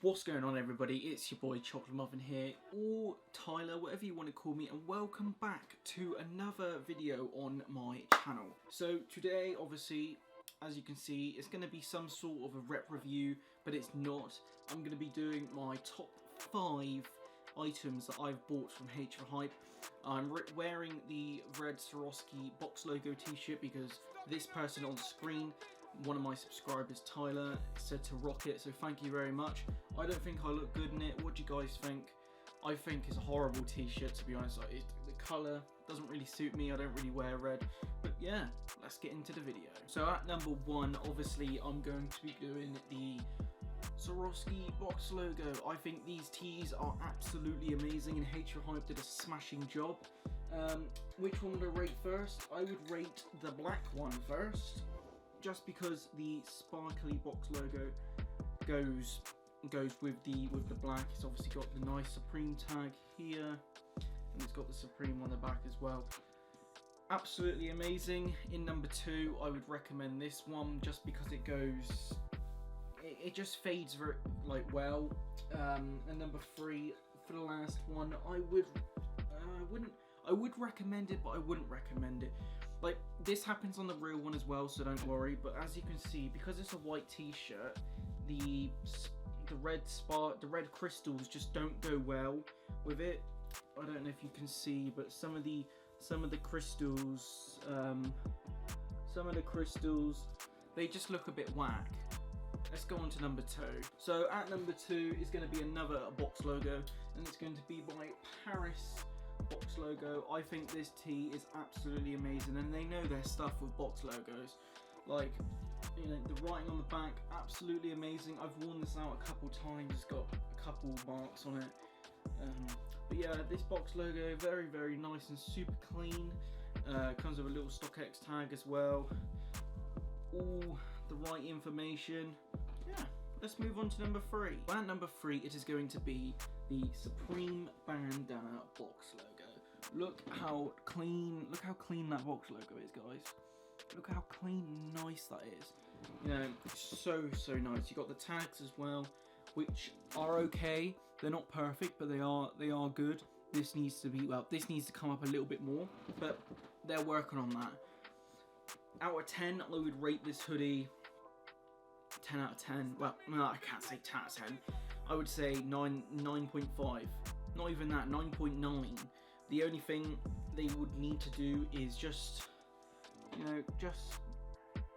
What's going on, everybody? It's your boy Chocolate Muffin here, or Tyler, whatever you want to call me, and welcome back to another video on my channel. So today, obviously, as you can see, it's going to be some sort of a rep review, but it's not. I'm going to be doing my top 5 items that I've bought from HforHype. I'm wearing the red Swarovski box logo t-shirt because this person on screen, one of my subscribers, Tyler, said to rock it, so thank you very much. I don't think I look good in it. What do you guys think? I think it's a horrible t-shirt, to be honest. The colour doesn't really suit me. I don't really wear red. But yeah, let's get into the video. So at number 1, obviously, I'm going to be doing the Swarovski box logo. I think these tees are absolutely amazing, and HforHype did a smashing job. Which one would I rate first? I would rate the black one first, just because the sparkly box logo goes with the black. It's obviously got the nice Supreme tag here, and it's got the Supreme on the back as well. Absolutely amazing. In number 2, I would recommend this one just because it just fades very well. And number 3, for the last one, I would recommend it, but I wouldn't recommend it. Like, this happens on the real one as well, so don't worry. But as you can see, because it's a white t-shirt, the red crystals just don't go well with it. I don't know if you can see, but some of the crystals, they just look a bit whack. Let's go on to number 2. So at number 2 is going to be another box logo, and it's going to be by Paris box logo. I think this tee is absolutely amazing, and they know their stuff with box logos. Like, you know, the writing on the back, absolutely amazing. I've worn this out a couple times. It's got a couple marks on it. But yeah, this box logo, very, very nice and super clean. Comes with a little StockX tag as well. All the right information. Yeah, let's move on to number 3. At number 3, it is going to be the Supreme bandana box logo. Look how clean that box logo is, guys. Look how clean and nice that is. You know, so nice. You got the tags as well, which are okay. They're not perfect, but they are good. This needs to come up a little bit more, but they're working on that. Out of 10, I would rate this hoodie 10 out of 10. Well, no, I can't say 10 out of 10. I would say 9.5. Not even that, 9.9. The only thing they would need to do is just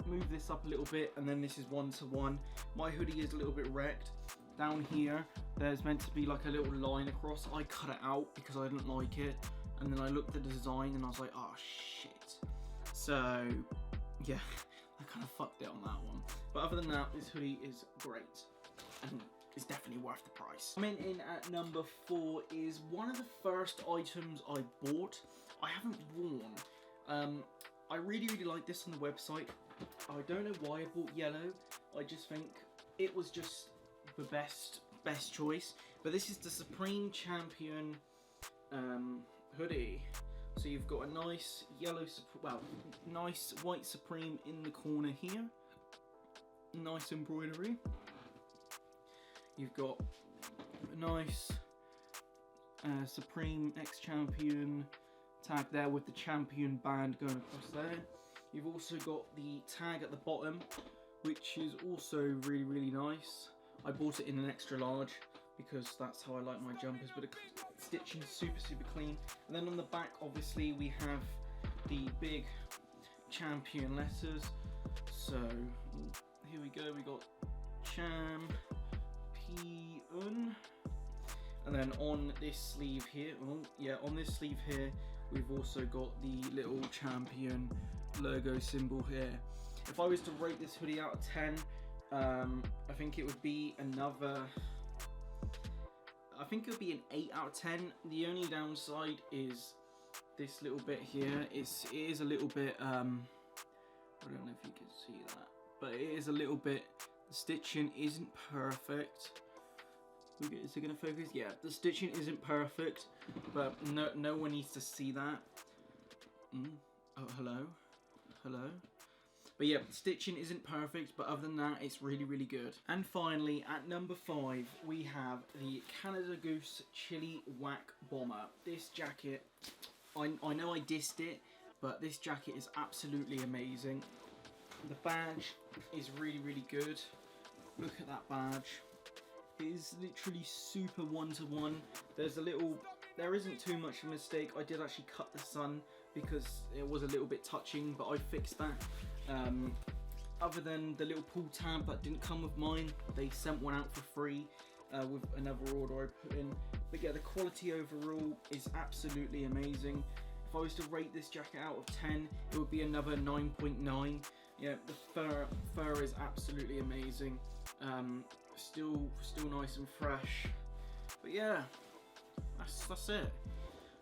move this up a little bit, and then this is 1-to-1. My hoodie is a little bit wrecked. Down here, there's meant to be like a little line across. I cut it out because I didn't like it, and then I looked at the design and I was like, oh shit. So yeah, I kind of fucked it on that one. But other than that, this hoodie is great, and it's definitely worth the price. Coming in at number 4 is one of the first items I bought. I haven't worn. I really like this on the website. I don't know why I bought yellow. I just think it was just the best choice. But this is the Supreme Champion hoodie. So you've got a nice yellow, nice white Supreme in the corner here. Nice embroidery. You've got a nice Supreme X-Champion tag there with the champion band going across there. You've also got the tag at the bottom, which is also really nice. I bought it in an extra large because that's how I like my jumpers, but the stitching is super clean. And then on the back, obviously, we have the big champion letters. So here we go, we got Champion. And then on this sleeve here, we've also got the little champion logo symbol here. If I was to rate this hoodie out of 10, I think it would be an 8 out of 10. The only downside is this little bit here. It is a little bit, I don't know if you can see that, but it is a little bit, the stitching isn't perfect. Is it going to focus? Yeah, the stitching isn't perfect, but no one needs to see that. Oh, hello. But yeah, stitching isn't perfect, but other than that, it's really, really good. And finally, at number 5, we have the Canada Goose Chili Whack Bomber. This jacket, I know I dissed it, but this jacket is absolutely amazing. The badge is really, really good. Look at that badge. It is literally super one-to-one. There isn't too much of a mistake. I did actually cut the sun because it was a little bit touching, but I fixed that. Other than the little pull tab that didn't come with mine, they sent one out for free with another order I put in. But yeah, the quality overall is absolutely amazing. If I was to rate this jacket out of 10, it would be another 9.9. Yeah, the fur is absolutely amazing. Still nice and fresh. But yeah, that's it.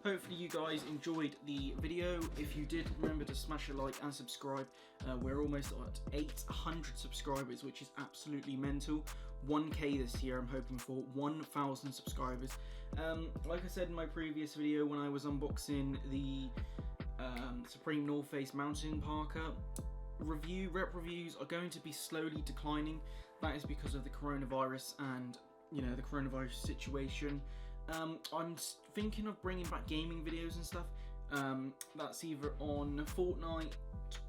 Hopefully you guys enjoyed the video. If you did, remember to smash a like and subscribe. We're almost at 800 subscribers, which is absolutely mental. 1k this year, I'm hoping for 1,000 subscribers. Like I said in my previous video when I was unboxing the Supreme North Face mountain parka, rep reviews are going to be slowly declining. That is because of the coronavirus and, you know, the coronavirus situation. I'm thinking of bringing back gaming videos and stuff. That's either on Fortnite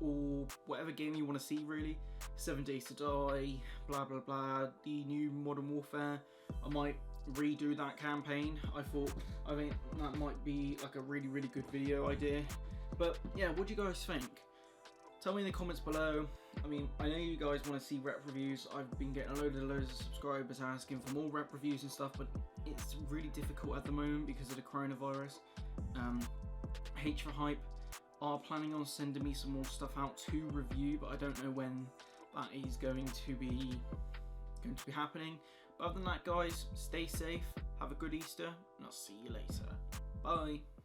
or whatever game you want to see, really. 7 Days to Die, blah blah blah, the new Modern Warfare. I might redo that campaign. I think that might be like a really, really good video idea. But yeah, what do you guys think? Tell me in the comments below. I mean, I know you guys want to see rep reviews. I've been getting loads of subscribers asking for more rep reviews and stuff, but it's really difficult at the moment because of the coronavirus. HforHype are planning on sending me some more stuff out to review, but I don't know when that is going to be happening. But other than that, guys, stay safe, have a good Easter, and I'll see you later. Bye.